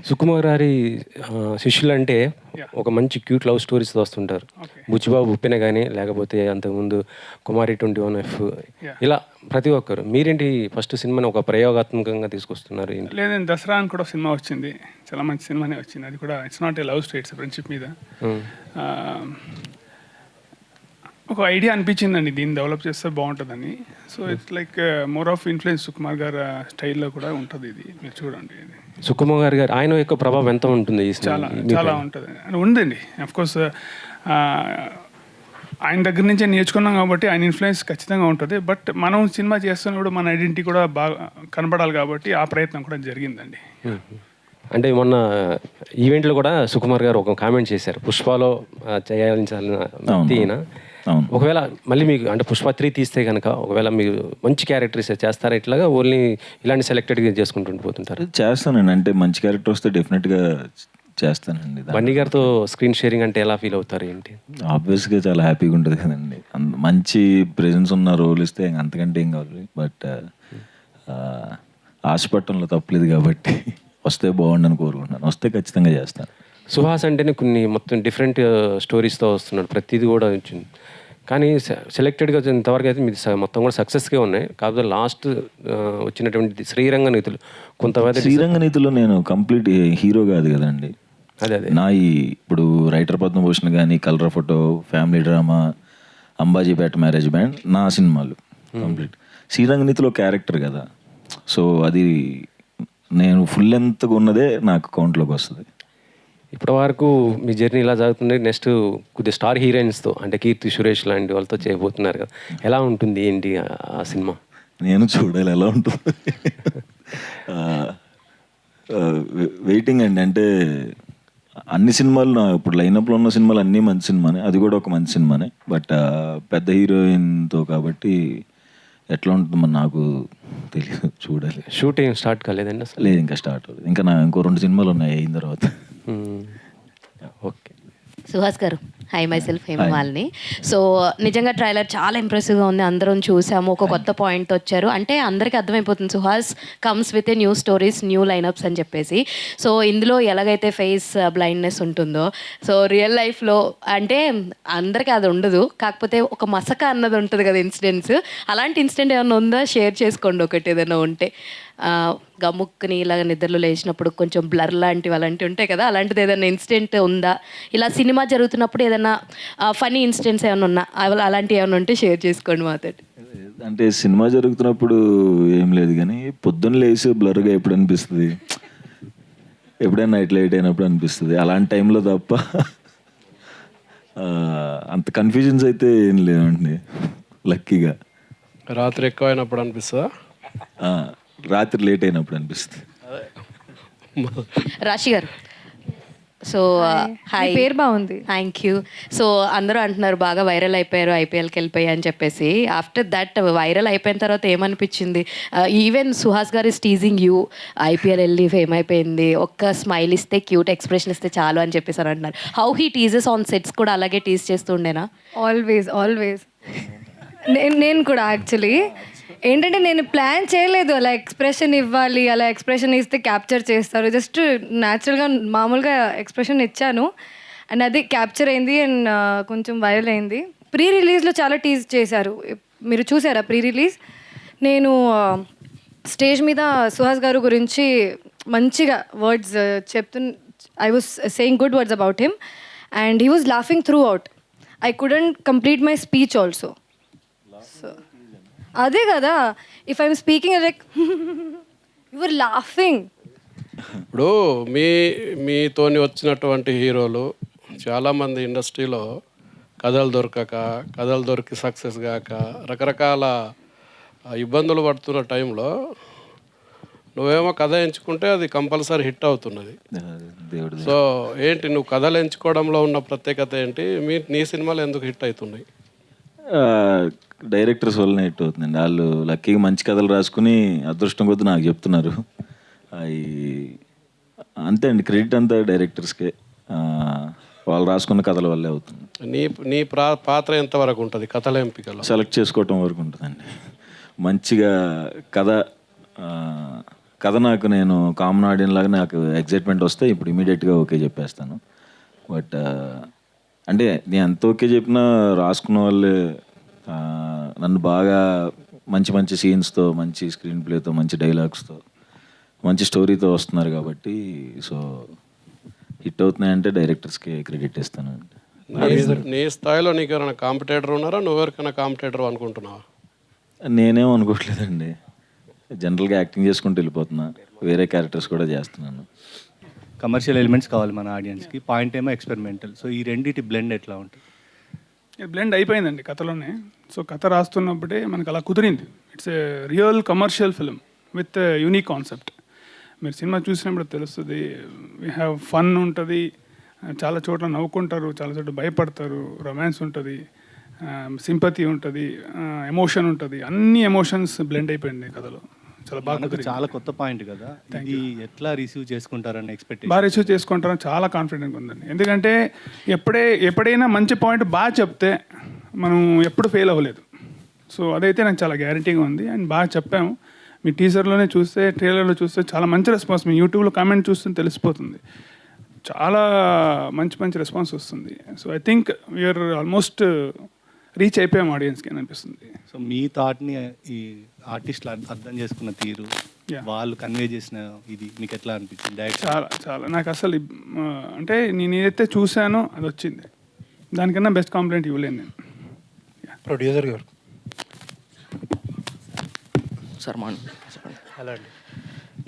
సుకుమార్ గారి శిష్యులంటే Yeah. ఒక మంచి క్యూట్ లవ్ స్టోరీస్తో వస్తుంటారు. Okay. బుచ్చిబాబు ఉప్పెన కానీ లేకపోతే అంతకుముందు కుమారి 21F Yeah. ఇలా ప్రతి ఒక్కరు. మీరేంటి ఫస్ట్ సినిమాని ఒక ప్రయోగాత్మకంగా తీసుకొస్తున్నారు ఏంటి? లేదండి, దసరా అని కూడా సినిమా వచ్చింది, చాలా మంచి సినిమానే వచ్చింది. అది కూడా it's not a love story, it's friendship మీద ఒక ఐడియా అనిపించిందండి, దీన్ని డెవలప్ చేస్తే బాగుంటుందని. So it's like more of influence Sukumar గారి స్టైల్లో కూడా ఉంటుంది. ఇది మీరు చూడండి, ఇది సుకుమార్ గారు ఆయన యొక్క ప్రభావం ఎంత ఉంటుంది ఈ చాలా సినిమా? చాలా ఉంటుంది అని ఉందండి. అఫ్కోర్స్ ఆయన దగ్గర నుంచే నేర్చుకున్నాం కాబట్టి ఆయన ఇన్ఫ్లుయెన్స్ ఖచ్చితంగా ఉంటుంది. బట్ మనం సినిమా చేస్తున్నప్పుడు మన ఐడెంటిటీ కూడా బాగా కనబడాలి కాబట్టి ఆ ప్రయత్నం కూడా జరిగిందండి. అంటే మొన్న ఈవెంట్లో కూడా సుకుమార్ గారు ఒక కామెంట్ చేశారు, పుష్పలో చేయాల్సిన వ్యక్తి ఈయన. ఒకవేళ మళ్ళీ మీకు అంటే పుష్ప 3 తీస్తే కనుక ఒకవేళ మీరు మంచి క్యారెక్టర్స్ చేస్తారా, ఇట్లాగా ఓన్లీ ఇలాంటి సెలెక్టెడ్గా చేసుకుంటూ పోతుంటారు? చేస్తానండి, అంటే మంచి క్యారెక్టర్ వస్తే డెఫినెట్గా చేస్తానండి. బన్నీ గారితో స్క్రీన్ షేరింగ్ అంటే ఎలా ఫీల్ అవుతారు ఏంటి? ఆబ్వియస్గా చాలా హ్యాపీగా ఉంటుంది కదండి, మంచి ప్రెజెన్స్ ఉన్న రోల్ ఇస్తే అంతకంటే ఏం కావాలి. బట్ ఆశపట్టంలో తప్పలేదు కాబట్టి వస్తే బాగుండని కోరుకుంటున్నాను, వస్తే ఖచ్చితంగా చేస్తాను. సుహాస్ అంటేనే కొన్ని మొత్తం డిఫరెంట్ స్టోరీస్తో వస్తున్నాడు, ప్రతిదీ కూడా వచ్చింది. కానీ సెలెక్టెడ్గా ఇంతవరకు అయితే మీది మొత్తం కూడా సక్సెస్గా ఉన్నాయి. కాకపోతే లాస్ట్ వచ్చినటువంటి శ్రీరంగ నీతులు కొంతమంది. శ్రీరంగ నీతిలో నేను కంప్లీట్ హీరో కాదు కదండి. అదే నా ఇప్పుడు రైటర్ పద్మభూషణ్ కానీ, colour photo, family drama, Ambajipeta marriage band నా సినిమాలు కంప్లీట్. శ్రీరంగ నీతిలో క్యారెక్టర్ కదా, సో అది నేను ఫుల్ లెంత్గా ఉన్నదే నాకు కౌంట్లోకి వస్తుంది. ఇప్పటి వరకు మీ జర్నీ ఇలా జరుగుతుంది. నెక్స్ట్ కొద్దిగా స్టార్ హీరోయిన్స్తో అంటే కీర్తి సురేష్ లాంటి వాళ్ళతో చేయబోతున్నారు కదా, ఎలా ఉంటుంది ఏంటి ఆ సినిమా? నేను చూడాలి ఎలా ఉంటుంది. వెయిటింగ్ అండి. అంటే అన్ని సినిమాలు నా ఇప్పుడు లైనప్లో ఉన్న సినిమాలు అన్నీ మంచి సినిమానే, అది కూడా ఒక మంచి సినిమానే. బట్ పెద్ద హీరోయిన్తో కాబట్టి ఎట్లా ఉంటుందో నాకు తెలియదు, చూడాలి. షూటింగ్ స్టార్ట్ కాలేదండి అసలు? లేదు, ఇంకా స్టార్ట్ అవ్వదు. ఇంకా ఇంకో 2 సినిమాలు ఉన్నాయి అయిన తర్వాత. Okay. Suhas garu, hi, my self Hemamalini. So నిజంగా ట్రైలర్ చాలా ఇంప్రెసివ్గా ఉంది, అందరం చూసాము. ఒక కొత్త పాయింట్ వచ్చారు అంటే అందరికీ అర్థమైపోతుంది Suhas comes with a new stories, new line-ups అని చెప్పేసి. సో ఇందులో ఎలాగైతే ఫేస్ బ్లైండ్నెస్ ఉంటుందో, సో రియల్ లైఫ్లో అంటే అందరికీ అది ఉండదు, కాకపోతే ఒక మసక అన్నది ఉంటుంది కదా ఇన్సిడెంట్స్. అలాంటి ఇన్సిడెంట్ ఏమైనా ఉందా? షేర్ చేసుకోండి ఒకటి, ఏదైనా ఉంటే. గమ్ముక్కుని ఇలాగ నిద్రలో లేచినప్పుడు కొంచెం బ్లర్ లాంటివి అలాంటివి ఉంటాయి కదా, అలాంటిది ఏదైనా ఇన్సిడెంట్ ఉందా? ఇలా సినిమా జరుగుతున్నప్పుడు ఏదైనా ఫనీ ఇన్సిడెంట్స్ ఏమైనా ఉన్నా, అలాంటివి ఏమైనా ఉంటే షేర్ చేసుకోండి మాతో. అంటే సినిమా జరుగుతున్నప్పుడు ఏం లేదు, కానీ పొద్దున్న లేచి బ్లర్గా ఎప్పుడు అనిపిస్తుంది, ఎప్పుడైనా నైట్ లైట్ అయినప్పుడు అనిపిస్తుంది, అలాంటి టైంలో తప్ప అంత కన్ఫ్యూజన్స్ అయితే ఏం లేవండి. లక్కీగా రాత్రి ఎక్కువ అయినప్పుడు అనిపిస్తుందా? రాత్రి లేట్ అయినప్పుడు అనిపిస్తుంది. రాశి గారు, సో హాయ్, పేరు బాగుంది. Thank you. సో అందరూ అంటున్నారు బాగా వైరల్ అయిపోయారు, ఐపీఎల్కి వెళ్ళిపోయి అని చెప్పేసి. ఆఫ్టర్ దట్ వైరల్ అయిపోయిన తర్వాత ఏమనిపించింది? ఈవెన్ సుహాస్ గారు ఇస్ టీజింగ్ యూ, ఐపీఎల్ వెళ్ళి ఫేమ్ అయిపోయింది, ఒక్క స్మైల్ ఇస్తే, క్యూట్ ఎక్స్ప్రెషన్ ఇస్తే చాలు అని చెప్పేసి అని అంటున్నారు. హౌ హీ టీజెస్ ఆన్ సెట్స్ కూడా అలాగే టీజ్ చేస్తుండేనా? ఆల్వేస్ నేను కూడా యాక్చువల్లీ ఏంటంటే నేను ప్లాన్ చేయలేదు అలా ఎక్స్ప్రెషన్ ఇవ్వాలి, అలా ఎక్స్ప్రెషన్ ఇస్తే క్యాప్చర్ చేస్తారు. జస్ట్ న్యాచురల్గా మామూలుగా ఎక్స్ప్రెషన్ ఇచ్చాను అండ్ అది క్యాప్చర్ అయింది అండ్ కొంచెం వైరల్ అయింది. ప్రీ రిలీజ్లో చాలా టీజ్ చేశారు, మీరు చూసారా ప్రీ రిలీజ్? నేను స్టేజ్ మీద సుహాస్ గారు గురించి మంచిగా words I was saying good words about him and he was laughing throughout. I couldn't complete my speech also. So అదే కదా, if I'm speaking like you are laughing. ఇప్పుడు మీతోని వచ్చినటువంటి హీరోలు చాలామంది ఇండస్ట్రీలో కథలు దొరికి సక్సెస్ కాక రకరకాల ఇబ్బందులు పడుతున్న టైంలో నువ్వేమో కథ ఎంచుకుంటే అది కంపల్సరీ హిట్ అవుతున్నది. సో ఏంటి నువ్వు కథలు ఎంచుకోవడంలో ఉన్న ప్రత్యేకత ఏంటి? నీ సినిమాలు ఎందుకు హిట్ అవుతున్నాయి? డైరెక్టర్స్ వల్లనే హిట్ అవుతుందండి. వాళ్ళు లక్కీగా మంచి కథలు రాసుకుని అదృష్టం కొద్దీ నాకు చెప్తున్నారు. అవి అంతే అండి, క్రెడిట్ అంతా డైరెక్టర్స్కే, వాళ్ళు రాసుకున్న కథల వల్లే అవుతుంది. నీ పాత్ర ఎంతవరకు ఉంటుంది కథల ఎంపికలో? సెలెక్ట్ చేసుకోవటం వరకు ఉంటుందండి. మంచిగా కథ కథ నాకు నేను కామన్ ఆడియన్ లాగా నాకు ఎగ్జైట్మెంట్ వస్తే ఇప్పుడు ఇమీడియట్గా ఓకే చెప్పేస్తాను. బట్ అంటే నేను ఎంత ఓకే చెప్పినా రాసుకున్న వాళ్ళే నన్ను బాగా మంచి మంచి సీన్స్తో, మంచి స్క్రీన్ ప్లేతో, మంచి డైలాగ్స్తో, మంచి స్టోరీతో వస్తున్నారు కాబట్టి సో హిట్ అవుతున్నాయంటే డైరెక్టర్స్కి క్రెడిట్ ఇస్తాను. నీ స్థాయిలో నీకు ఎవరైనా కాంపిటేటర్ ఉన్నారా, నువ్వెవరికైనా కాంపిటేటర్ అనుకుంటున్నావా? నేనేం అనుకోవట్లేదండి, జనరల్గా యాక్టింగ్ చేసుకుంటూ వెళ్ళిపోతున్నా, వేరే క్యారెక్టర్స్ కూడా చేస్తున్నాను. కమర్షియల్ ఎలిమెంట్స్ కావాలి మన ఆడియన్స్కి, పాయింట్ ఏమో ఎక్స్పెరిమెంటల్. సో ఈ రెండింటి బ్లెండ్ ఎట్లా ఉంటుంది? బ్లెండ్ అయిపోయిందండి కథలోనే. సో కథ రాస్తున్నప్పుడే మనకు అలా కుదిరింది. It's a real commercial film with unique concept. మీరు సినిమా చూసినప్పుడు తెలుస్తుంది. వీ హ్యావ్ ఫన్ ఉంటుంది, చాలా చోట్ల నవ్వుకుంటారు, చాలా చోట్ల భయపడతారు, రొమాన్స్ ఉంటుంది, సింపతి ఉంటుంది, ఎమోషన్ ఉంటుంది. అన్ని ఎమోషన్స్ బ్లెండ్ అయిపోయింది కథలో. చాలా బాగా, చాలా కొత్త పాయింట్ కదా, ఇది ఎట్లా రిసీవ్ చేసుకుంటారని ఎక్స్పెక్ట్ బాగా రిసీవ్ చేసుకుంటారని చాలా కాన్ఫిడెంట్గా ఉందండి. ఎందుకంటే ఎప్పుడైనా మంచి పాయింట్ బాగా చెప్తే మనం ఎప్పుడు ఫెయిల్ అవ్వలేదు. సో అదైతే నాకు చాలా గ్యారంటీగా ఉంది. అండ్ బాగా చెప్పాము. మీ టీజర్లోనే చూస్తే, ట్రైలర్లో చూస్తే చాలా మంచి రెస్పాన్స్. మీ యూట్యూబ్లో కామెంట్ చూస్తే తెలిసిపోతుంది, చాలా మంచి మంచి రెస్పాన్స్ వస్తుంది. So I think we're almost reach అయిపోయాం ఆడియన్స్కి అని అనిపిస్తుంది. సో మీ థాట్ని ఈ ఆర్టిస్టులు అర్థం చేసుకున్న తీరు, వాళ్ళు కన్వే చేసిన ఇది మీకు ఎట్లా అనిపించింది? డైరెక్ట్ చాలా చాలా నాకు అసలు అంటే నేను ఏదైతే చూశానో అది వచ్చింది. దానికన్నా బెస్ట్ కాంప్లిమెంట్ ఇవ్వలేను నేను. ప్రొడ్యూసర్ గారు సార్ హలో అండి.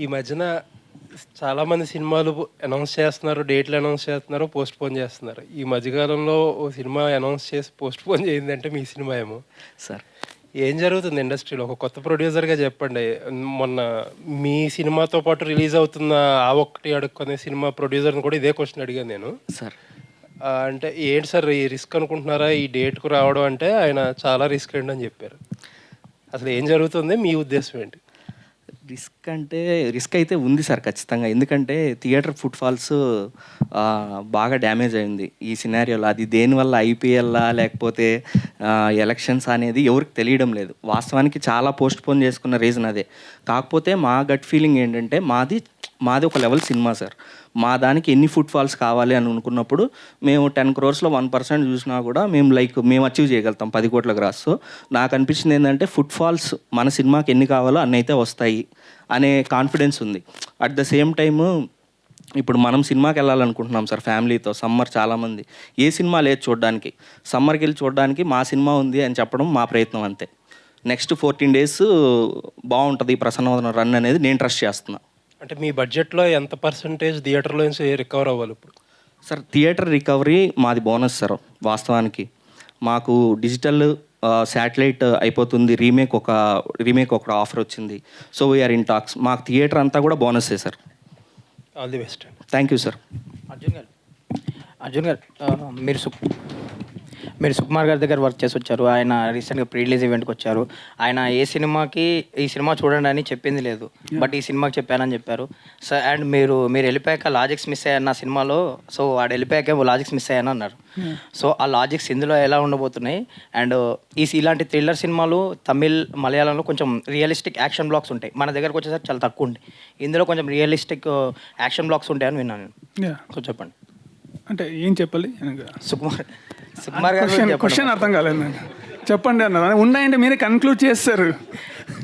ఈ మధ్యన చాలామంది సినిమాలు అనౌన్స్ చేస్తున్నారు, డేట్లు అనౌన్స్ చేస్తున్నారు, పోస్ట్ పోన్ చేస్తున్నారు. ఈ మధ్యకాలంలో ఓ సినిమా అనౌన్స్ చేసి పోస్ట్ పోన్ చేయిందంటే మీ సినిమా ఏమో సార్. ఏం జరుగుతుంది ఇండస్ట్రీలో? ఒక కొత్త ప్రొడ్యూసర్గా చెప్పండి. మొన్న మీ సినిమాతో పాటు రిలీజ్ అవుతున్న ఆ ఒక్కటి అడుక్కునే సినిమా ప్రొడ్యూసర్ని కూడా ఇదే క్వశ్చన్ అడిగాను నేను సార్. అంటే ఏంటి సార్ ఈ రిస్క్ అనుకుంటున్నారా ఈ డేట్కు రావడం? అంటే ఆయన చాలా రిస్క్ ఏంటి అని చెప్పారు. అసలు ఏం జరుగుతుంది, మీ ఉద్దేశం ఏంటి? రిస్క్ అయితే ఉంది సార్ ఖచ్చితంగా. ఎందుకంటే థియేటర్ ఫుట్ఫాల్స్ బాగా డ్యామేజ్ అయింది ఈ సినారియోలో. అది దేనివల్ల, ఐపీఎల్లా లేకపోతే ఎలక్షన్స్ అనేది ఎవరికి తెలియడం లేదు. వాస్తవానికి చాలా పోస్ట్ పోన్ చేసుకున్న రీజన్ అదే. కాకపోతే మా గట్ ఫీలింగ్ ఏంటంటే మాది ఒక లెవెల్ సినిమా సార్. మా దానికి ఎన్ని ఫుట్ఫాల్స్ కావాలి అని అనుకున్నప్పుడు మేము 10 crores 1% చూసినా కూడా మేము అచీవ్ చేయగలుగుతాం 10 కోట్ల గ్రాస్. సో నాకు అనిపించింది ఏంటంటే ఫుట్ఫాల్స్ మన సినిమాకి ఎన్ని కావాలో అన్నీ అయితే వస్తాయి అనే కాన్ఫిడెన్స్ ఉంది. అట్ ద సేమ్ టైము ఇప్పుడు మనం సినిమాకి వెళ్ళాలనుకుంటున్నాం సార్ ఫ్యామిలీతో. సమ్మర్ చాలామంది ఏ సినిమా లేదు చూడడానికి, సమ్మర్కి వెళ్ళి చూడడానికి మా సినిమా ఉంది అని చెప్పడం మా ప్రయత్నం అంతే. నెక్స్ట్ 14 days బాగుంటుంది ప్రసన్నవదనం రన్ అనేది నేను ట్రస్ట్ చేస్తున్నా. అంటే మీ బడ్జెట్లో ఎంత పర్సంటేజ్ థియేటర్లో నుంచి రికవర్ అవ్వాలి ఇప్పుడు? సార్ థియేటర్ రికవరీ మాది బోనస్ సార్. వాస్తవానికి మాకు డిజిటల్ శాటిలైట్ అయిపోతుంది, రీమేక్ ఒక ఆఫర్ వచ్చింది. So we're in talks. మాకు థియేటర్ అంతా కూడా బోనస్సే sir. All the best. Thank you sir. Arjun garu మీరు సుకుమార్ గారి దగ్గర వర్క్ చేసి వచ్చారు. ఆయన రీసెంట్గా ప్రీ రిలీజ్ ఈవెంట్కి వచ్చారు. ఆయన ఈ సినిమా చూడండి అని చెప్పింది లేదు, బట్ ఈ సినిమాకి చెప్పానని చెప్పారు సార్. అండ్ మీరు వెళ్ళిపోయాక లాజిక్స్ మిస్ అయ్యారు నా సినిమాలో. సో వాడు వెళ్ళిపోయాక లాజిక్స్ మిస్ అయ్యాను అన్నారు. సో ఆ లాజిక్స్ ఇందులో ఎలా ఉండబోతున్నాయి? అండ్ ఇలాంటి థ్రిల్లర్ సినిమాలు తమిళ్, మలయాళంలో కొంచెం రియలిస్టిక్ యాక్షన్ బ్లాక్స్ ఉంటాయి, మన దగ్గరకు వచ్చేసరికి చాలా తక్కువ ఉంటాయి. ఇందులో కొంచెం రియలిస్టిక్ యాక్షన్ బ్లాక్స్ ఉంటాయని విన్నాను నేను. సో చెప్పండి. అంటే ఏం చెప్పాలి? సుకుమార్ గారు క్వశ్చన్ అర్థం కాలేదు నాకు. చెప్పండి అన్నారు, ఉన్నాయంటే మీరే కన్క్లూడ్ చేస్తారు.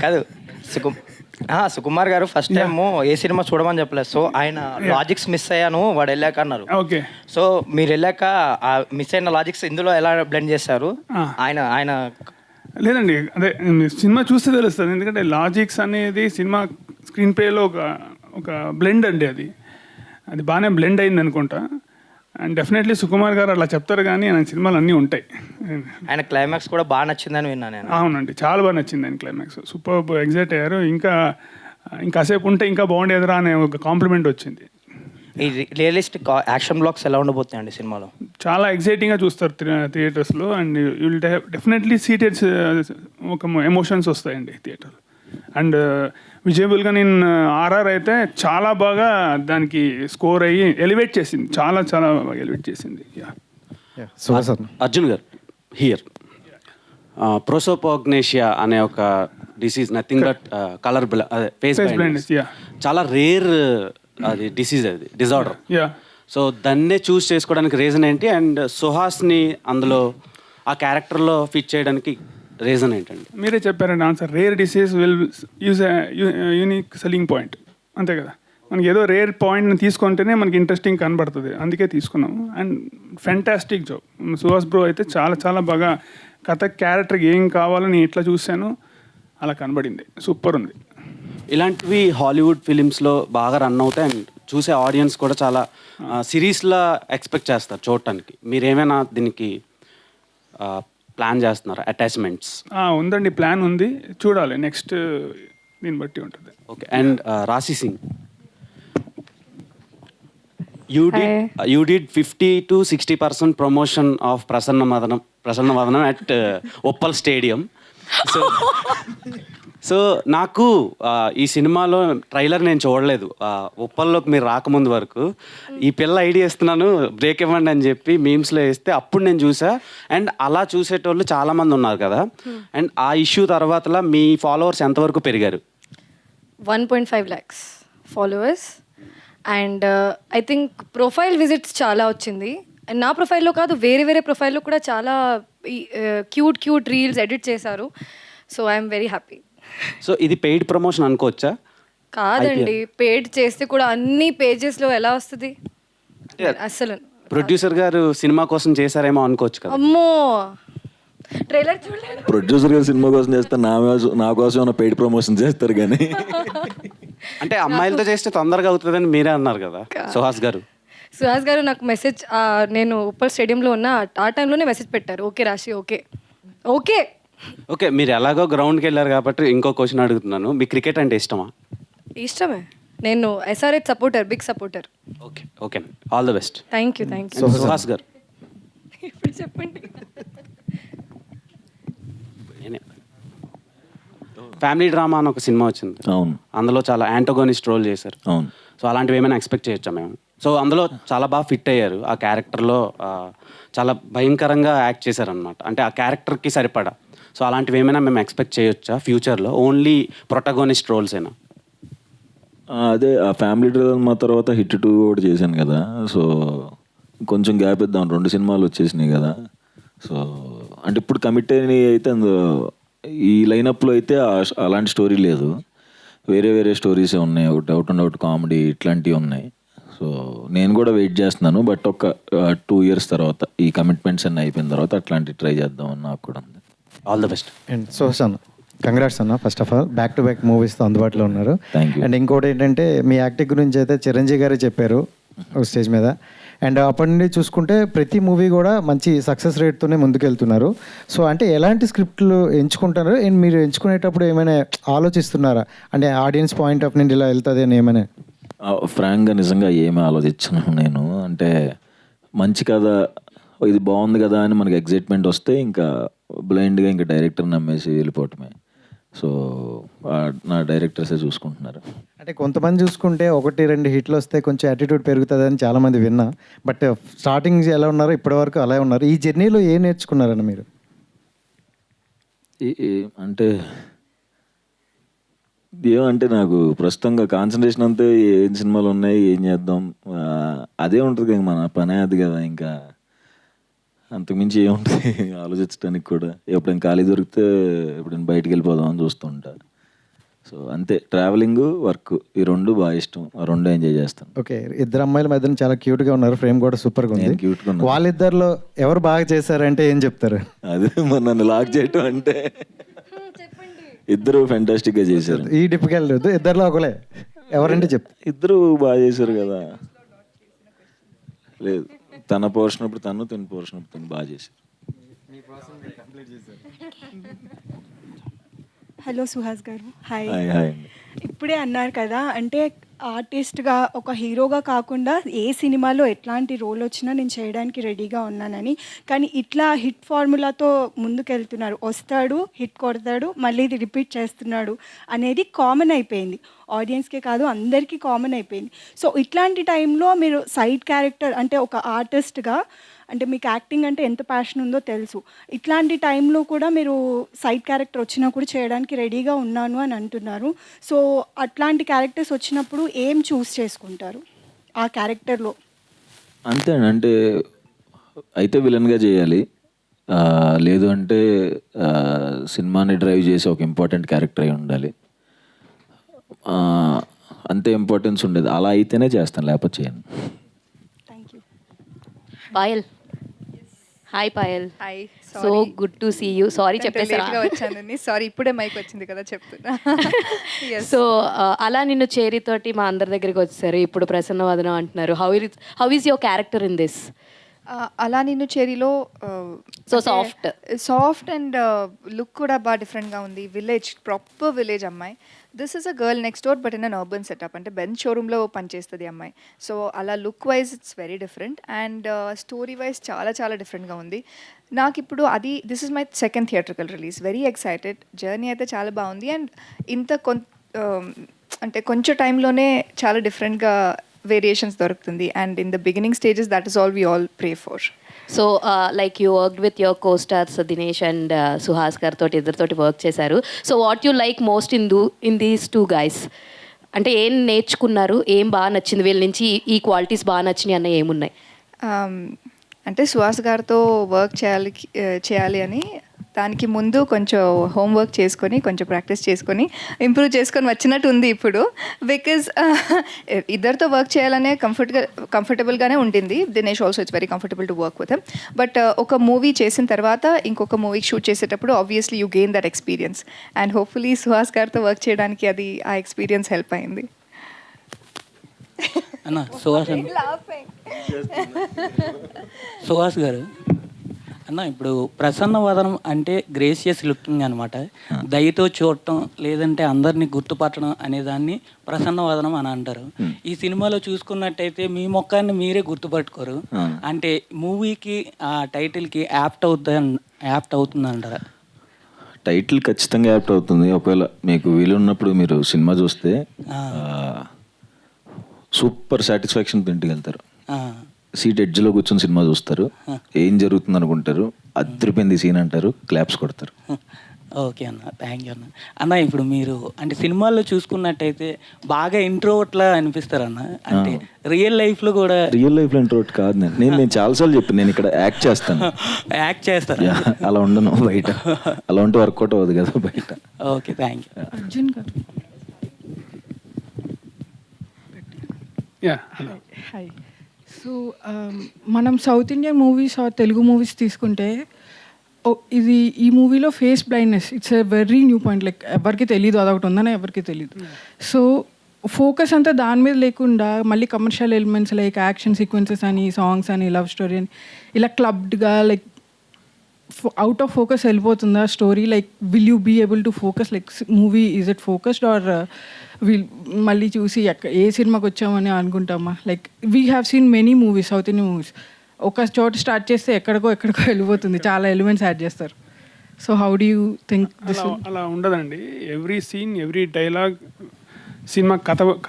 కాదు, సుకుమార్ గారు ఫస్ట్ టైం ఏ సినిమా చూడమని చెప్పలేదు. సో ఆయన లాజిక్స్ మిస్ అయ్యాను వాడు వెళ్ళాక అన్నారు. ఓకే. సో మీరు వెళ్ళాక మిస్ అయిన లాజిక్స్ ఇందులో ఎలా బ్లెండ్ చేస్తారు? ఆయన లేదండి, అదే సినిమా చూస్తే తెలుస్తుంది. ఎందుకంటే లాజిక్స్ అనేది సినిమా స్క్రీన్ ప్లేలో ఒక బ్లెండ్ అండి. అది బాగానే బ్లెండ్ అయింది అనుకుంటా. అండ్ డెఫినెట్లీ సుకుమార్ గారు అలా చెప్తారు, కానీ ఆయన సినిమాలు అన్నీ ఉంటాయి. ఆయన క్లైమాక్స్ కూడా బాగా నచ్చిందని విన్నాను నేను. అవునండి, చాలా బాగా నచ్చింది ఆయన క్లైమాక్స్. సూపర్ ఎగ్జైట్ అయ్యారు. ఇంకాసేపు ఉంటే ఇంకా బాగుండేదిరా అనే ఒక కాంప్లిమెంట్ వచ్చింది. ఈ రియలిస్టిక్ యాక్షన్ బ్లాక్స్ ఎలా ఉండబోతున్నాయండి సినిమాలో? చాలా ఎగ్జైటింగ్గా చూస్తారు థియేటర్స్లో. And you will definitely seated ఒక ఎమోషన్స్ వస్తాయండి థియేటర్. అండ్ విజయబుల్గా నేను ఆర్ఆర్ అయితే చాలా బాగా దానికి స్కోర్ అయ్యి ఎలివేట్ చేసింది, చాలా చాలా బాగా ఎలివేట్ చేసింది. అర్జున్ గారు హియర్ ప్రోసోపోగ్నేషియా అనే ఒక disease, nothing but colour face blindness. చాలా రేర్ అది డిసీజ్, అది డిజార్డర్. యా, సో దాన్నే చూస్ చేసుకోవడానికి రీజన్ ఏంటి? అండ్ సుహాస్ని అందులో ఆ క్యారెక్టర్లో ఫిట్ చేయడానికి రీజన్ ఏంటండి? మీరే చెప్పారండి answer. Rare disease will use unique selling point, అంతే కదా. మనకి ఏదో రేర్ పాయింట్ని తీసుకుంటేనే మనకి ఇంట్రెస్టింగ్ కనబడుతుంది, అందుకే తీసుకున్నాము. And fantastic job Suhas bro అయితే చాలా చాలా బాగా కథ క్యారెక్టర్కి ఏం కావాలని ఇట్లా చూశాను, అలా కనబడింది, సూపర్ ఉంది. ఇలాంటివి హాలీవుడ్ ఫిలిమ్స్లో బాగా రన్ అవుతాయి అండ్ చూసే ఆడియన్స్ కూడా చాలా సిరీస్లా ఎక్స్పెక్ట్ చేస్తారు చూడటానికి. మీరేమైనా దీనికి ప్లాన్ చేస్తున్నారా అటాచ్మెంట్స్? ఉందండి, ప్లాన్ ఉంది, చూడాలి నెక్స్ట్ దీన్ని బట్టి ఉంటుంది. ఓకే. అండ్ రాశి Singh, you did 50 to 60% promotion of Prasanna Vadanam at Uppal Stadium. So నాకు ఈ సినిమాలో ట్రైలర్ నేను చూడలేదు, ఉప్పల్లోకి మీరు రాకముందు వరకు. ఈ పిల్ల ఐడియా ఇస్తున్నాను బ్రేక్ ఇవ్వండి అని చెప్పి మీమ్స్లో వేస్తే అప్పుడు నేను చూసా. అండ్ అలా చూసేటోళ్ళు చాలామంది ఉన్నారు కదా. అండ్ ఆ ఇష్యూ తర్వాతలా మీ ఫాలోవర్స్ ఎంతవరకు పెరిగారు? 1.5 lakhs followers. And I think profile visits చాలా వచ్చింది. అండ్ నా ప్రొఫైల్లో కాదు, వేరే వేరే ప్రొఫైల్లో కూడా చాలా క్యూట్ రీల్స్ ఎడిట్ చేశారు. So I'm very happy. So ఇది పెయిడ్ ప్రమోషన్ అనుకోవచ్చా? కాదండి, పెయిడ్ చేస్తే కూడా అన్ని పేజెస్లో ఎలా వస్తుంది అసలు. ప్రొడ్యూసర్ గారు సినిమా కోసం చేశారేమో అనుకోవచ్చు కదా. అమ్మో, ట్రైలర్ చూడలేదు. ప్రొడ్యూసర్ గారు సినిమా కోసం చేస్తే నా కోసం ఏమైనా పెయిడ్ ప్రమోషన్ చేస్తారు కానీ అంటే అమ్మాయిలతో చేస్తే తొందరగా అవుతుందని మీరే అన్నారు కదా సుహాస్ గారు. నాకు మెసేజ్, నేను ఉప్పల్ స్టేడియంలో ఉన్న ఆ టైంలోనే మెసేజ్ పెట్టారు, ఓకే రాశి, ఓకే. ఓకే, మీరు ఎలాగో గ్రౌండ్కి వెళ్ళారు కాబట్టి ఇంకో క్వశ్చన్ అడుగుతున్నాను. మీ క్రికెట్ అంటే ఇష్టమా? ఇష్టమే. నేను SRH supporter, big supporter. Okay, all the best. Thank you. Suhas garu, ఇప్పుడు చెప్పండి. ఫ్యామిలీ డ్రామా అని ఒక సినిమా వచ్చింది. అవును, అందులో చాలా యాంటోగోనిస్ట్ రోల్ చేశారు. అవును. సో అలాంటివి ఏమైనా ఎక్స్పెక్ట్ చేయొచ్చా మేము? సో అందులో చాలా బాగా ఫిట్ అయ్యారు, ఆ క్యారెక్టర్లో చాలా భయంకరంగా యాక్ట్ చేశారనమాట, అంటే ఆ క్యారెక్టర్కి సరిపడా. సో అలాంటివి ఏమైనా మేము ఎక్స్పెక్ట్ చేయొచ్చా ఫ్యూచర్లో? ఓన్లీ ప్రొటగోనిస్ట్ రోల్స్ అయినా? అదే ఆ ఫ్యామిలీ డ్రామా తర్వాత హిట్ 2 కూడా చేశాను కదా. సో కొంచెం గ్యాప్ ఇద్దాం, 2 సినిమాలు వచ్చేసినాయి కదా. సో అంటే ఇప్పుడు కమిట్ అయినవి అయితే ఈ లైనప్లో అయితే అలాంటి స్టోరీ లేదు, వేరే స్టోరీసే ఉన్నాయి. ఒకటి అవుట్ అండ్ అవుట్ కామెడీ ఇట్లాంటివి ఉన్నాయి. సో నేను కూడా వెయిట్ చేస్తున్నాను, బట్ ఒక 2 years తర్వాత ఈ కమిట్మెంట్స్ అన్నీ అయిపోయిన తర్వాత అట్లాంటివి ట్రై చేద్దామని నాకు కూడా ఉంది. All the best. And Sohan, congrats అన్న. First of all back to back మూవీస్తో అందుబాటులో ఉన్నారు. అండ్ ఇంకోటి ఏంటంటే మీ యాక్టింగ్ గురించి అయితే చిరంజీవి గారే చెప్పారు స్టేజ్ మీద. అండ్ అప్పటి నుండి చూసుకుంటే ప్రతి మూవీ కూడా మంచి సక్సెస్ రేట్తోనే ముందుకెళ్తున్నారు. సో అంటే ఎలాంటి స్క్రిప్ట్లు ఎంచుకుంటారు? అండ్ మీరు ఎంచుకునేటప్పుడు ఏమైనా ఆలోచిస్తున్నారా? అంటే ఆడియన్స్ పాయింట్ ఆఫ్ నుండి ఇలా వెళ్తుంది అని ఏమైనా? ఫ్రాంక్గా నిజంగా ఏమీ ఆలోచించను నేను. అంటే మంచి కదా, ఇది బాగుంది కదా అని మనకి ఎగ్జైట్మెంట్ వస్తే ఇంకా బ్లైండ్గా ఇంకా డైరెక్టర్ నమ్మేసి వెళ్ళిపోవటమే. సో నా డైరెక్టర్సే చూసుకుంటున్నారు. అంటే కొంతమంది చూసుకుంటే 1-2 హిట్లు వస్తే కొంచెం యాటిట్యూడ్ పెరుగుతుంది అని చాలామంది విన్నా. బట్ స్టార్టింగ్ ఎలా ఉన్నారో ఇప్పటివరకు అలా ఉన్నారు. ఈ జర్నీలో ఏం నేర్చుకున్నారన్న మీరు? అంటే ఏమంటే నాకు ప్రస్తుతంగా కాన్సన్ట్రేషన్ అంతే ఏం సినిమాలు ఉన్నాయి, ఏం చేద్దాం, అదే ఉంటుంది కదా, మన పనే అది కదా. ఇంకా అంతకుమించి ఏముంటుంది ఆలోచించడానికి కూడా. ఎప్పుడైనా ఖాళీ దొరికితే ఎప్పుడైనా బయటికి వెళ్ళిపోదాం అని చూస్తుంటా. సో అంతే, ట్రావెలింగ్, వర్క్, ఈ 2 బాగా ఇష్టం, ఆ 2 ఎంజాయ్ చేస్తాను. ఓకే, 2 అమ్మాయిల మధ్యన చాలా క్యూట్గా ఉన్నారు, ఫ్రేమ్ కూడా సూపర్గా ఉంది. క్యూట్గా ఉన్నారు. వాళ్ళిద్దరిలో ఎవరు బాగా చేశారంటే ఏం చెప్తారు? అదే మరి నన్ను లాక్ చేయటం అంటే ఇద్దరు ఫెంటాస్టిక్గా చేశారు. ఈ డిప్కి వెళ్ళదు, ఇద్దరిలో ఒకలే ఎవరంటే చెప్తారు? ఇద్దరు బాగా చేశారు కదా. లేదు, తన పోర్షన్ అప్పుడు తను, తన పోర్షన్ అప్పుడు తను బాగా చేశారు. హలో సుహాస్ గారు, హాయ్. హాయ్. ఇప్పుడే అన్నారు కదా, అంటే ఆర్టిస్ట్గా ఒక హీరోగా కాకుండా ఏ సినిమాలో ఎట్లాంటి రోల్ వచ్చినా నేను చేయడానికి రెడీగా ఉన్నానని. కానీ ఇట్లా హిట్ ఫార్ములాతో ముందుకెళ్తున్నారు, వస్తాడు, హిట్ కొడతాడు, మళ్ళీ ఇది రిపీట్ చేస్తున్నాడు అనేది కామన్ అయిపోయింది. ఆడియన్స్కే కాదు, అందరికీ కామన్ అయిపోయింది. సో ఇట్లాంటి టైంలో మీరు సైడ్ క్యారెక్టర్ అంటే ఒక ఆర్టిస్ట్గా అంటే మీకు యాక్టింగ్ అంటే ఎంత ప్యాషన్ ఉందో తెలుసు. ఇట్లాంటి టైంలో కూడా మీరు సైడ్ క్యారెక్టర్ వచ్చినా కూడా చేయడానికి రెడీగా ఉన్నాను అని అంటున్నారు. సో అట్లాంటి క్యారెక్టర్స్ వచ్చినప్పుడు ఏం చూస్ చేసుకుంటారు ఆ క్యారెక్టర్లో? అంతే అంటే అయితే విలన్గా చేయాలి, లేదు అంటే సినిమాని డ్రైవ్ చేసే ఒక ఇంపార్టెంట్ క్యారెక్టర్ అయి ఉండాలి. అంతే ఇంపార్టెన్స్ ఉండేది. అలా అయితేనే చేస్తాను, లేకపోతే చేయను. Payal, hi Payal. Hi, so good to see you. Sorry చెప్పేసారా? వచ్చానండి, సారీ, ఇప్పుడే మైక్ వచ్చింది కదా చెప్తున్నా. సో అలా నిన్ను చేరితోటి మా అందరి దగ్గరికి వచ్చారు, ఇప్పుడు ప్రసన్న వదనం అంటున్నారు. How is your character in this? అలా నిన్ను చేరిలో సో సాఫ్ట్ అండ్ లుక్ కూడా బాగా డిఫరెంట్గా ఉంది. విలేజ్, ప్రాపర్ విలేజ్ అమ్మాయి. This is a girl next door but in an urban setup, అంటే బెంచ్ షోరూంలో పనిచేస్తుంది అమ్మాయి. సో అలా look wise it's very different and story wise చాలా చాలా డిఫరెంట్గా ఉంది. నాకు ఇప్పుడు అది this is my second theatrical release, very excited. Journey అయితే చాలా బాగుంది అండ్ అంటే కొంచెం టైంలోనే చాలా డిఫరెంట్గా వేరియేషన్స్ దొరుకుతుంది and in the beginning stages that is all we all pray for. So like you work with your co-stars Dinesh and Suhas గారు తోటి, ఇద్దరితోటి వర్క్ చేశారు. So what you like most in these two guys? అంటే ఏం నేర్చుకున్నారు, ఏం బాగా నచ్చింది వీళ్ళ నుంచి, ఈ క్వాలిటీస్ బాగా నచ్చినాయి అన్న ఏమున్నాయి? అంటే సుహాస్ గారితో వర్క్ చేయాలి అని దానికి ముందు కొంచెం హోంవర్క్ చేసుకొని కొంచెం ప్రాక్టీస్ చేసుకొని ఇంప్రూవ్ చేసుకొని వచ్చినట్టు ఉంది ఇప్పుడు. బికాజ్ ఇద్దరితో వర్క్ చేయాలనే కంఫర్టబుల్గానే ఉండింది. Dinesh also it's very comfortable to work with him. But ఒక మూవీ చేసిన తర్వాత ఇంకొక మూవీకి షూట్ చేసేటప్పుడు obviously you gain that experience and hopefully Suhas గారితో వర్క్ చేయడానికి అది ఆ ఎక్స్పీరియన్స్ హెల్ప్ అయింది. సుహాస్ గారు అన్న, ఇప్పుడు ప్రసన్న వదనం అంటే గ్రేసియస్ లుకింగ్ అనమాట. దయతో చూడటం లేదంటే అందరినీ గుర్తుపట్టడం అనేదాన్ని ప్రసన్న వదనం అని అంటారు. ఈ సినిమాలో చూసుకున్నట్టయితే మీ ముఖాన్ని మీరే గుర్తుపట్టుకోరు. అంటే మూవీకి ఆ టైటిల్కి యాప్ట్ అవుతుంది అంటారా? టైటిల్ ఖచ్చితంగా యాప్ట్ అవుతుంది. ఒకవేళ మీకు వీలు ఉన్నప్పుడు మీరు సినిమా చూస్తే సూపర్ సాటిస్ఫాక్షన్ ఇంటికి వెళ్తారు. సీట్ ఎడ్జ్లో కూర్చొని సినిమా చూస్తారు, ఏం జరుగుతుంది అనుకుంటారు, అద్దరిపోయింది సీన్ అంటారు, క్లాప్స్ కొడతారు. ఓకే అన్న, థ్యాంక్ యూ అన్న. అన్న ఇప్పుడు మీరు అంటే సినిమాల్లో చూసుకున్నట్టయితే బాగా ఇంట్రోవర్ట్లా అనిపిస్తారు అన్న. అంటే రియల్ లైఫ్లో కూడా రియల్ లైఫ్లో ఇంట్రోవర్ట్ కాదు నేను చాలాసార్లు చెప్పాను, నేను ఇక్కడ యాక్ట్ చేస్తాను. యాక్ట్ చేస్తారు? అలా ఉండను బయట, అలా ఉంటే వర్కౌట్ అవ్వదు కదా బయట. Okay, thank you. Arjun garu. Hi. So మనం south Indian movies or Telugu movies తీసుకుంటే ఇది ఈ మూవీలో face blindness it's a very new point. Like ఎవరికి తెలియదు అదొకటి ఉందని ఎవరికి తెలియదు. సో ఫోకస్ అంతా దాని మీద లేకుండా మళ్ళీ commercial elements like action sequences అని, సాంగ్స్ అని, లవ్ స్టోరీ అని ఇలా క్లబ్డ్గా లైక్ అవుట్ ఆఫ్ ఫోకస్ వెళ్ళిపోతుందా story? Like will you be able to focus? Like movie is it focused or మళ్ళీ చూసి ఏ సినిమాకి వచ్చామని అనుకుంటామా? Like we have seen many movies, south Indian movies ఒక చోట స్టార్ట్ చేస్తే ఎక్కడికో వెళ్ళిపోతుంది, చాలా ఎలిమెంట్స్ యాడ్ చేస్తారు. So how do you think this? అలా ఉండదండి. Every scene, every dialogue cinema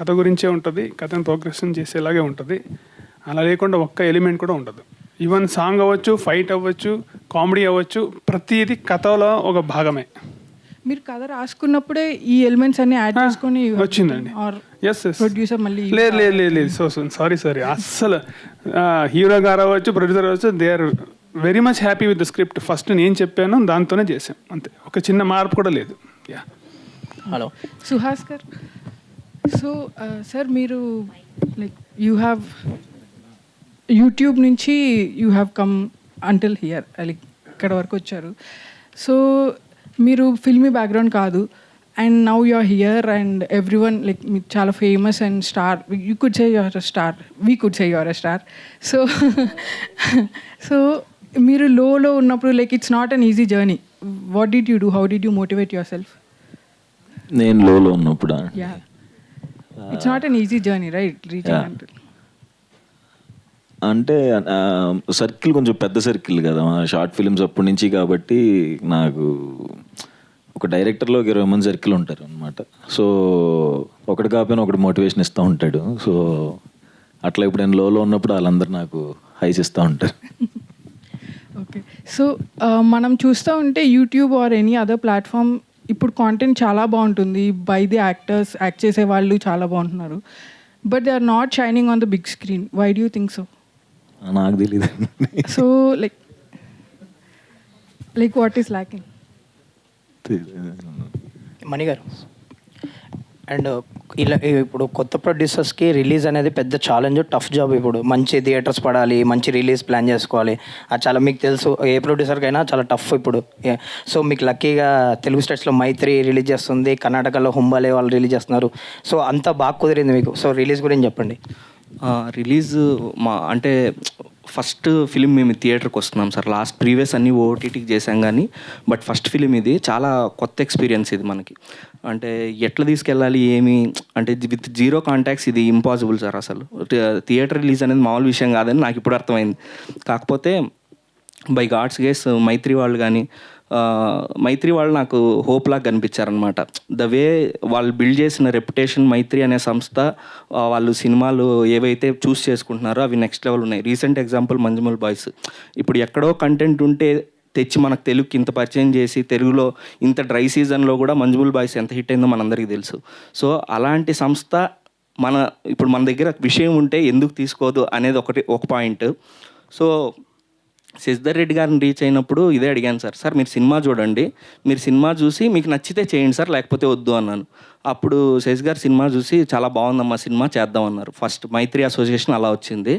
కథ గురించే ఉంటుంది, కథను ప్రోగ్రెషన్ చేసేలాగే ఉంటుంది. అలా లేకుండా ఒక్క ఎలిమెంట్ కూడా ఉండదు. ఈవెన్ సాంగ్ అవ్వచ్చు, ఫైట్ అవ్వచ్చు, కామెడీ అవ్వచ్చు, ప్రతిదీ కథలో ఒక భాగమే. మీరు కథ రాసుకున్నప్పుడే ఈ ఎలిమెంట్స్ అన్ని యాడ్ చేసుకొని వచ్చిందండి. ప్రొడ్యూసర్ మళ్ళీ లేదు సారీ అస్సలు హీరో గారు అవ్వచ్చు, ప్రొడ్యూసర్ అవ్వచ్చు, they are very much happy with the script. First నేను చెప్పాను, దాంతోనే చేసాం, అంతే. ఒక చిన్న మార్పు కూడా లేదు. Hello Suhas garu. So sir మీరు లైక్ యూ హ్యావ్ యూట్యూబ్ నుంచి you have come until here, like ఇక్కడ వరకు వచ్చారు. సో మీరు ఫిల్మీ బ్యాక్గ్రౌండ్ కాదు and now you are here and everyone like మీరు చాలా famous and star. You could say you're a star, we could say you're a star. So మీరు లోలో ఉన్నప్పుడు like it's not an easy journey. What did you do? How did you motivate your self? నేను లోలో ఉన్నప్పుడు it's not an easy journey right reaching అంటే circle కొంచెం పెద్ద circle కదా, short films అప్పటి నుంచి. కాబట్టి నాకు ఒక డైరెక్టర్లో 20 మంది సర్కిల్ ఉంటారు అనమాట. సో ఒకటి కాకపోయినా ఒకటి మోటివేషన్ ఇస్తూ ఉంటాడు. సో అట్లా ఇప్పుడు నేను లోలో ఉన్నప్పుడు వాళ్ళందరూ నాకు హైస్ ఇస్తూ ఉంటారు. ఓకే. సో మనం చూస్తూ ఉంటే YouTube or any other platform ఇప్పుడు కాంటెంట్ చాలా బాగుంటుంది. బై ది యాక్టర్స్, యాక్ట్ చేసే వాళ్ళు చాలా బాగుంటున్నారు. But they are not shining on the big screen. Why do you think so? నాకు తెలియదు. So like what is lacking? Mani garu, and ఇలా ఇప్పుడు కొత్త ప్రొడ్యూసర్స్కి రిలీజ్ అనేది పెద్ద ఛాలెంజ్, టఫ్ జాబ్. ఇప్పుడు మంచి థియేటర్స్ పడాలి, మంచి రిలీజ్ ప్లాన్ చేసుకోవాలి. అది చాలా మీకు తెలుసు, ఏ ప్రొడ్యూసర్కైనా చాలా టఫ్ ఇప్పుడు. సో మీకు లక్కీగా తెలుగు స్టేట్స్లో మైత్రి రిలీజ్ చేస్తుంది, కర్ణాటకలో హుంబాలే వాళ్ళు రిలీజ్ చేస్తున్నారు. సో అంతా బాగా కుదిరింది మీకు. సో రిలీజ్ గురించి చెప్పండి. రిలీజ్ అంటే ఫస్ట్ ఫిలిం మేము థియేటర్కి వస్తున్నాం సార్. లాస్ట్ ప్రీవియస్ అన్ని ఓటీటీకి చేసాం కానీ బట్ ఫస్ట్ ఫిలిం ఇది చాలా కొత్త ఎక్స్పీరియన్స్ ఇది మనకి. అంటే ఎట్లా తీసుకెళ్ళాలి ఏమి అంటే విత్ జీరో కాంటాక్ట్స్ ఇది ఇంపాసిబుల్ సార్. అసలు థియేటర్ రిలీజ్ అనేది మామూలు విషయం కాదని నాకు ఇప్పుడు అర్థమైంది. కాకపోతే బై గాడ్స్ గేస్ మైత్రి వాళ్ళు నాకు హోప్ లాగా కనిపించారనమాట. ద వే వాళ్ళు బిల్డ్ చేసిన రెప్యుటేషన్, మైత్రి అనే సంస్థ, వాళ్ళు సినిమాలు ఏవైతే చూస్ చేసుకుంటున్నారో అవి నెక్స్ట్ లెవెల్ ఉన్నాయి. Recent example Manjummel boys. ఇప్పుడు ఎక్కడో కంటెంట్ ఉంటే తెచ్చి మనకు తెలుగుకి ఇంత పరిచయం చేసి, తెలుగులో ఇంత డ్రై సీజన్లో కూడా మంజుమల్ బాయ్స్ ఎంత హిట్ అయిందో మనందరికీ తెలుసు. సో అలాంటి సంస్థ ఇప్పుడు మన దగ్గర విషయం ఉంటే ఎందుకు తీసుకోదు అనేది ఒక పాయింట్. సో శశిధర్ రెడ్డి గారిని రీచ్ అయినప్పుడు ఇదే అడిగాను సార్ మీరు సినిమా చూడండి, మీరు సినిమా చూసి మీకు నచ్చితే చేయండి సార్, లేకపోతే వద్దు అన్నాను. అప్పుడు శశి గారు సినిమా చూసి చాలా బాగుందమ్మా సినిమా చేద్దామన్నారు. ఫస్ట్ మైత్రి అసోసియేషన్ అలా వచ్చింది.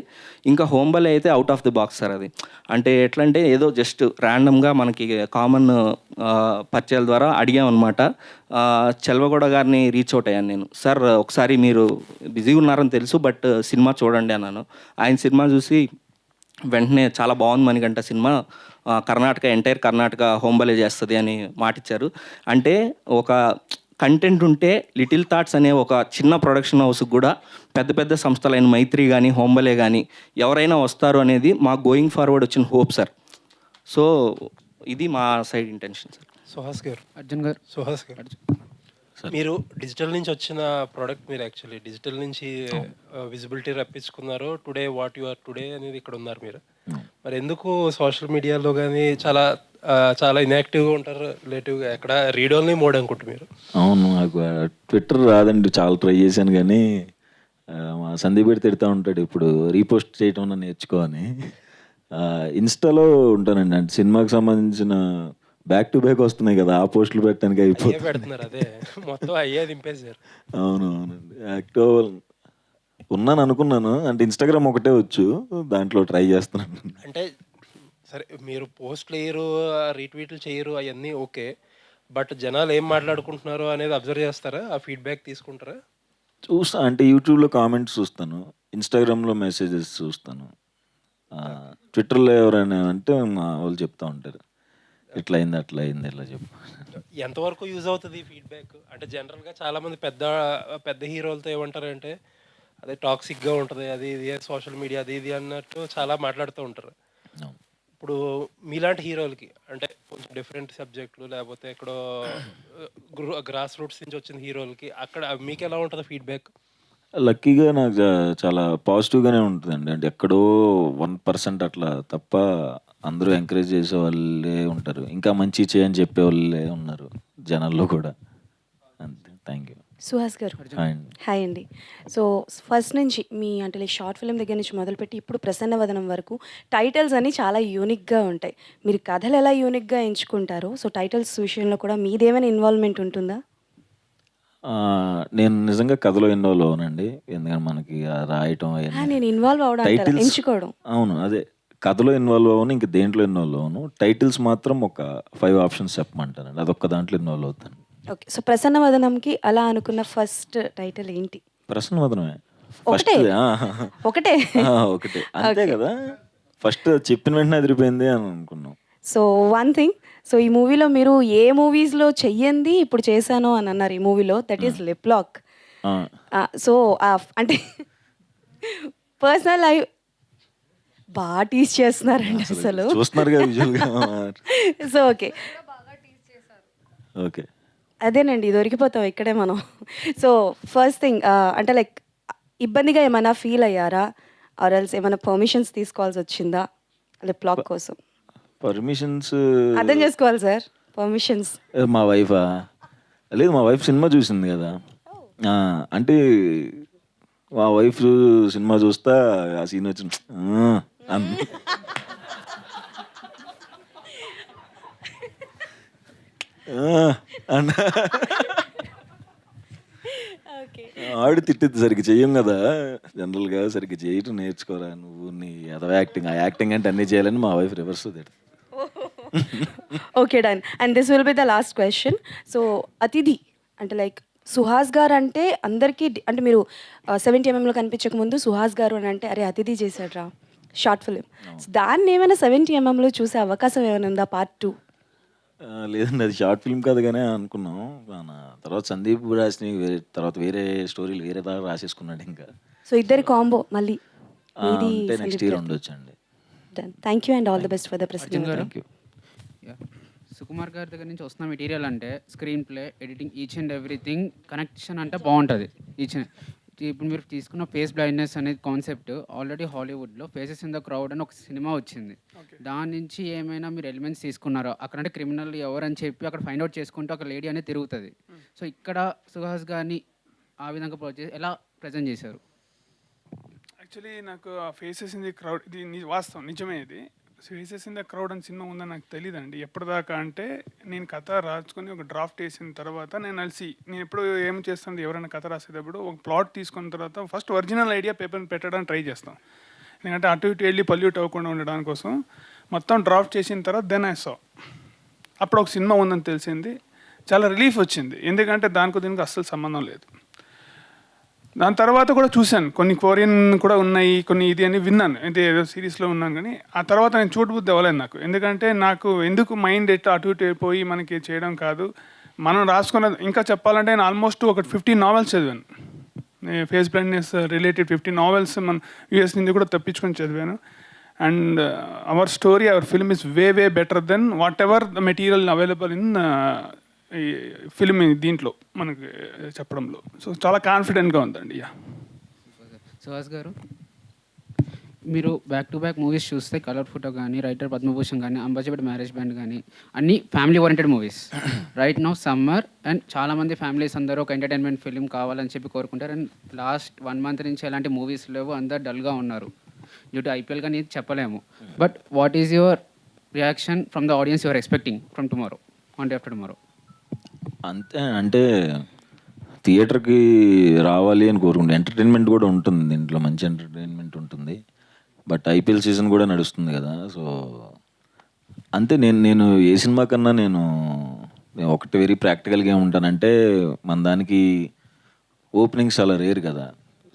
ఇంకా హోంబలే అయితే out of the box sir. అది అంటే ఎట్లా అంటే ఏదో జస్ట్ ర్యాండమ్గా మనకి కామన్ పరిచయాల ద్వారా అడిగామన్నమాట. చెల్వగౌడ గారిని రీచ్ అవుట్ అయ్యాను నేను. సార్ ఒకసారి మీరు బిజీగా ఉన్నారని తెలుసు బట్ సినిమా చూడండి అన్నాను. ఆయన సినిమా చూసి వెంటనే చాలా బాగుంది మణికంఠ సినిమా, ఎంటైర్ కర్ణాటక హోంబలే చేస్తుంది అని మాటిచ్చారు. అంటే ఒక కంటెంట్ ఉంటే లిటిల్ థాట్స్ అనే ఒక చిన్న ప్రొడక్షన్ హౌస్కి కూడా పెద్ద పెద్ద సంస్థలైన మైత్రి కానీ హోంబలే కానీ ఎవరైనా వస్తారు అనేది మా గోయింగ్ ఫార్వర్డ్ వచ్చిన హోప్ సార్. సో ఇది మా సైడ్ ఇంటెన్షన్ సార్. సుహాస్ గారు, అర్జున్ గారు, సుహాస్ గారు, మీరు డిజిటల్ నుంచి వచ్చిన ప్రోడక్ట్, మీరు యాక్చువల్లీ డిజిటల్ నుంచి విజిబిలిటీ రప్పించుకున్నారు. Today what you are today అనేది ఇక్కడ ఉన్నారు మీరు. మరి ఎందుకు సోషల్ మీడియాలో కానీ చాలా ఇన్యాక్టివ్గా ఉంటారు, రిలేటివ్గా ఎక్కడ రీడ్ ఓన్లీ మోడ్ అనుకుంటు మీరు? అవును, నాకు ట్విట్టర్ రాదండి, చాలా ట్రై చేశాను కానీ మా సందీప్ పెట్టి తిడతా ఉంటాడు ఇప్పుడు రీపోస్ట్ చేయటం నేర్చుకో అని. ఇన్స్టాలో ఉంటానండి, అంటే సినిమాకి సంబంధించిన బ్యాక్ టు బ్యాక్ వస్తున్నాయి కదా, ఆ పోస్టులు పెట్టడానికి పెడుతున్నారు. అదే మొత్తం అయ్యే దింపేశారు. అవును అవునండి, యాక్టివ్ ఉన్నాను అనుకున్నాను. అంటే ఇన్స్టాగ్రామ్ ఒకటే వచ్చు, దాంట్లో ట్రై చేస్తున్నాను. అంటే సరే మీరు పోస్ట్లు వేయరు, రీట్వీట్లు చేయరు, అవన్నీ ఓకే. బట్ జనాలు ఏం మాట్లాడుకుంటున్నారు అనేది అబ్జర్వ్ చేస్తారా? ఆ ఫీడ్బ్యాక్ తీసుకుంటారా? చూస్తా, అంటే యూట్యూబ్లో కామెంట్స్ చూస్తాను, ఇన్స్టాగ్రామ్లో మెసేజెస్ చూస్తాను, ట్విట్టర్లో ఎవరైనా అంటే మా వాళ్ళు చెప్తా ఉంటారు ఇట్లా అయింది అట్లా అయింది ఇట్లా చెప్పు. ఎంతవరకు యూజ్ అవుతుంది ఫీడ్బ్యాక్? అంటే జనరల్గా చాలామంది పెద్ద పెద్ద హీరోలతో ఏమంటారంటే అదే టాక్సిక్గా ఉంటుంది, అది ఇది సోషల్ మీడియా అది ఇది అన్నట్టు చాలా మాట్లాడుతూ ఉంటారు. ఇప్పుడు మీలాంటి హీరోలకి అంటే కొంచెం డిఫరెంట్ సబ్జెక్టులు లేకపోతే ఎక్కడో గ్రాస్ రూట్స్ నుంచి వచ్చిన హీరోలకి అక్కడ మీకు ఎలా ఉంటుంది ఫీడ్బ్యాక్? లక్కీగా నాకు చాలా పాజిటివ్గానే ఉంటుందండి. అంటే ఎక్కడో 1% అట్లా తప్ప అందరూ ఎంకరేజ్ చేసే వాళ్ళే ఉంటారు, ఇంకా మంచి చేయని చెప్పే వాళ్ళే ఉన్నారు జనాల్లో కూడా. అంతే, థ్యాంక్ యూ. సుహాస్ గారు, హాయ్ అండి. సో ఫస్ట్ నుంచి మీ అంటే లైక్ షార్ట్ ఫిల్మ్ దగ్గర నుంచి మొదలుపెట్టి ఇప్పుడు ప్రసన్న వదనం వరకు టైటిల్స్ అన్నీ చాలా యూనిక్గా ఉంటాయి. మీరు కథలు ఎలా యూనిక్గా ఎంచుకుంటారో సో టైటిల్స్ విషయంలో కూడా మీదేమైనా ఇన్వాల్వ్మెంట్ ఉంటుందా? నేను నిజంగా కథలో ఇన్వాల్వ్ అవునండి, ఎందుకంటే మనకి రాయటం నేను ఇన్వాల్వ్ అవడం ఎంచుకోవడం. అవును, అదే కథలో ఇన్వాల్వ్ అవ్వను, ఇంక దేంట్లో ఇన్వాల్వ్ అవ్వను. టైటిల్స్ మాత్రం ఒక 5 ఆప్షన్స్ చెప్పమంటారండి, అదొక్క దాంట్లో ఇన్వాల్వ్ అవుతాను. ఓకే, సో ప్రసన్న వదనంకి అలా అనుకున్న ఫస్ట్ టైటిల్ ఏంటి? ప్రసన్న వదనమే ఫస్ట్. ఒకటే ఒకటే అంతే కదా, ఫస్ట్ చెప్పిన వెంటనే అదిరిపోయింది అని అనుకున్నాం. సో వన్ థింగ్, సో ఈ మూవీలో మీరు ఏ మూవీస్లో చెయ్యంది ఇప్పుడు చేశాను అని అన్నారు ఈ మూవీలో, that is lip lock. So అంటే పర్సనల్ లైఫ్ బాగా టీస్ చేస్తున్నారండి అసలు. సో ఓకే ఓకే, అదేనండి దొరికిపోతాం ఇక్కడే మనం. సో ఫస్ట్ థింగ్ అంటే లైక్ ఇబ్బందిగా ఏమైనా ఫీల్ అయ్యారా, ఆర్ ఎల్స్ ఏమైనా పర్మిషన్స్ తీసుకోవాల్సి వచ్చిందా లిప్ లాక్ కోసం? పర్మిషన్స్ అర్థం చేసుకోవాలి సార్, పర్మిషన్స్. మా వైఫా? లేదు, మా వైఫ్ సినిమా చూసింది కదా. అంటే మా వైఫ్ సినిమా చూస్తా ఆ సీన్ వచ్చి అన్న ఆవిడ తిట్టిద్ది, సరిగ్గా చెయ్యం కదా జనరల్గా, సరిగ్గా చేయటం నేర్చుకోరా నువ్వు, నీ అదవ యాక్టింగ్, ఆ యాక్టింగ్ అంటే అన్నీ చేయాలని మా వైఫ్ రివర్స్ తిడుతుంది. Okay done. And this will be the last question. So అతిథి అంటే లైక్ సుహాస్ గారు అంటే అందరికీ అంటే మీరు 70 mm కనిపించక ముందు సుహాస్ గారు అని అంటే అరే అతిథి చేశాడ్రా షార్ట్ ఫిలిం, దాన్ని ఏమైనా 70 mm చూసే అవకాశం ఏమైనా ఉందా పార్ట్ 2? లేదండి, అది షార్ట్ ఫిల్మ్ కాదు కానీ అనుకున్నాం. మన తర్వాత సందీప్ రాసిన తర్వాత వేరే స్టోరీలు వేరే దాకా రాసేసుకున్నాడు ఇంకా. సో ఇద్దరి కాంబో మళ్ళీ అంటే నెక్స్ట్ ఇయర్ ఉండొచ్చు అండి. Thank you and all the best for the president. Thank you. Sukumar గారి దగ్గర నుంచి వస్తున్న మెటీరియల్ అంటే screenplay, editing, each and everything connection అంటే బాగుంటుంది. ఇప్పుడు మీరు తీసుకున్న ఫేస్ బ్లైండ్నెస్ అనేది కాన్సెప్ట్ ఆల్రెడీ హాలీవుడ్లో ఫేసెస్ ఇన్ ద క్రౌడ్ అని ఒక సినిమా వచ్చింది. దాని నుంచి ఏమైనా మీరు ఎలిమెంట్స్ తీసుకున్నారో? అక్కడంటే క్రిమినల్ ఎవరని చెప్పి అక్కడ ఫైండ్ అవుట్ చేసుకుంటూ ఒక లేడీ అనేది తిరుగుతుంది. సో ఇక్కడ సుహాస్ గారిని ఆ విధంగా ఎలా ప్రజెంట్ చేశారు? యాక్చువల్లీ నాకు ఆ ఫేసెస్ ఇన్ ది క్రౌడ్ ఇది వాస్తవం, నిజమే. ఇది ఫేసెస్ ఇన్ ద క్రౌడ్ అని సినిమా ఉందని నాకు తెలియదండి ఎప్పటిదాకా. అంటే నేను కథ రాసుకొని ఒక డ్రాఫ్ట్ వేసిన తర్వాత నేను ఎప్పుడు ఏం చేస్తాను, ఎవరైనా కథ రాసేటప్పుడు ఒక ప్లాట్ తీసుకున్న తర్వాత ఫస్ట్ ఒరిజినల్ ఐడియా పేపర్ని పెట్టడానికి ట్రై చేస్తాం. ఎందుకంటే అటు ఇటు వెళ్ళి పల్యూట్ అవ్వకుండా ఉండడానికి కోసం మొత్తం డ్రాఫ్ట్ చేసిన తర్వాత దెన్ ఐ సా అప్పుడు ఒక సినిమా ఉందని తెలిసింది. చాలా రిలీఫ్ వచ్చింది, ఎందుకంటే దీనికి అస్సలు సంబంధం లేదు. దాని తర్వాత కూడా చూశాను, కొన్ని కొరియన్ కూడా ఉన్నాయి, కొన్ని ఇది అని విన్నాను, అంటే ఏదో సిరీస్లో ఉన్నాను. కానీ ఆ తర్వాత నేను చూడబుద్ధి అవ్వలేదు నాకు. ఎందుకంటే నాకు ఎందుకు మైండ్ అటు ఇటు అయిపోయి మనకి చేయడం కాదు, మనం రాసుకున్న. ఇంకా చెప్పాలంటే నేను ఆల్మోస్ట్ ఒక 15 novels చదివాను, ఫేస్ బ్లైండ్నెస్ రిలేటెడ్ 15 novels మన యూఎస్ నుంచి కూడా తప్పించుకొని చదివాను. And our story, our film is way better than whatever the material available in ఈ ఫిల్మ్ దీంట్లో మనకి చెప్పడంలో. సో చాలా కాన్ఫిడెంట్గా ఉందండి. సుహాస్ గారు, మీరు బ్యాక్ టు బ్యాక్ మూవీస్ చూస్తే కలర్ ఫోటో కానీ, రైటర్ పద్మభూషణ్ కానీ, అంబాజీపేట మ్యారేజ్ బ్యాండ్ కానీ అన్నీ family oriented movies. Right now summer and చాలామంది ఫ్యామిలీస్ అందరూ ఒక ఎంటర్టైన్మెంట్ ఫిల్మ్ కావాలని చెప్పి కోరుకుంటారు. అండ్ లాస్ట్ 1 month నుంచి ఎలాంటి మూవీస్ లేవు, అందరు డల్గా ఉన్నారు. డ్యూ టు IPL కానీ చెప్పలేము. But what is your reaction from the audience your expecting from tomorrow, one day after tomorrow? అంతే, అంటే థియేటర్కి రావాలి అని కోరుకుంటే ఎంటర్టైన్మెంట్ కూడా ఉంటుంది దీంట్లో, మంచి ఎంటర్టైన్మెంట్ ఉంటుంది. బట్ IPL సీజన్ కూడా నడుస్తుంది కదా. సో అంతే, నేను ఏ సినిమా కన్నా నేను ఒకటి వెరీ ప్రాక్టికల్గా ఏముంటానంటే, మన దానికి ఓపెనింగ్స్ చాలా రేర్ కదా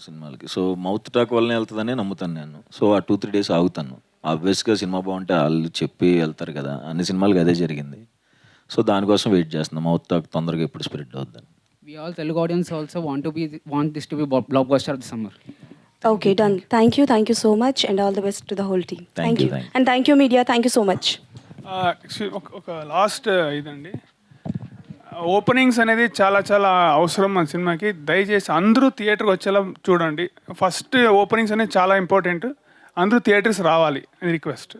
సినిమాలకి. సో మౌత్ టాక్ వల్లనే వెళ్తుందనే నమ్ముతాను నేను. సో ఆ 2-3 days ఆగుతాను. ఆబ్వియస్గా సినిమా బాగుంటే వాళ్ళు చెప్పి వెళ్తారు కదా, అన్ని సినిమాలకి అదే జరిగింది. సో దానికోసం వెయిట్ చేస్తున్నాం, మౌత్ టాక్ తొందరగా ఎప్పుడు స్ప్రెడ్ అవుద్దని. We all Telugu audience also want this to be blockbuster of the summer. Okay, done. Thank you so much and all the best to the whole team. Thank you. And thank you media, thank you so much. ఒక last ఇదండి, openings అనేది చాలా చాలా అవసరం మన సినిమాకి. దయచేసి అందరూ థియేటర్కి వచ్చేలా చూడండి. ఫస్ట్ ఓపెనింగ్స్ అనేది చాలా ఇంపార్టెంట్, అందరూ థియేటర్స్ రావాలి రిక్వెస్ట్.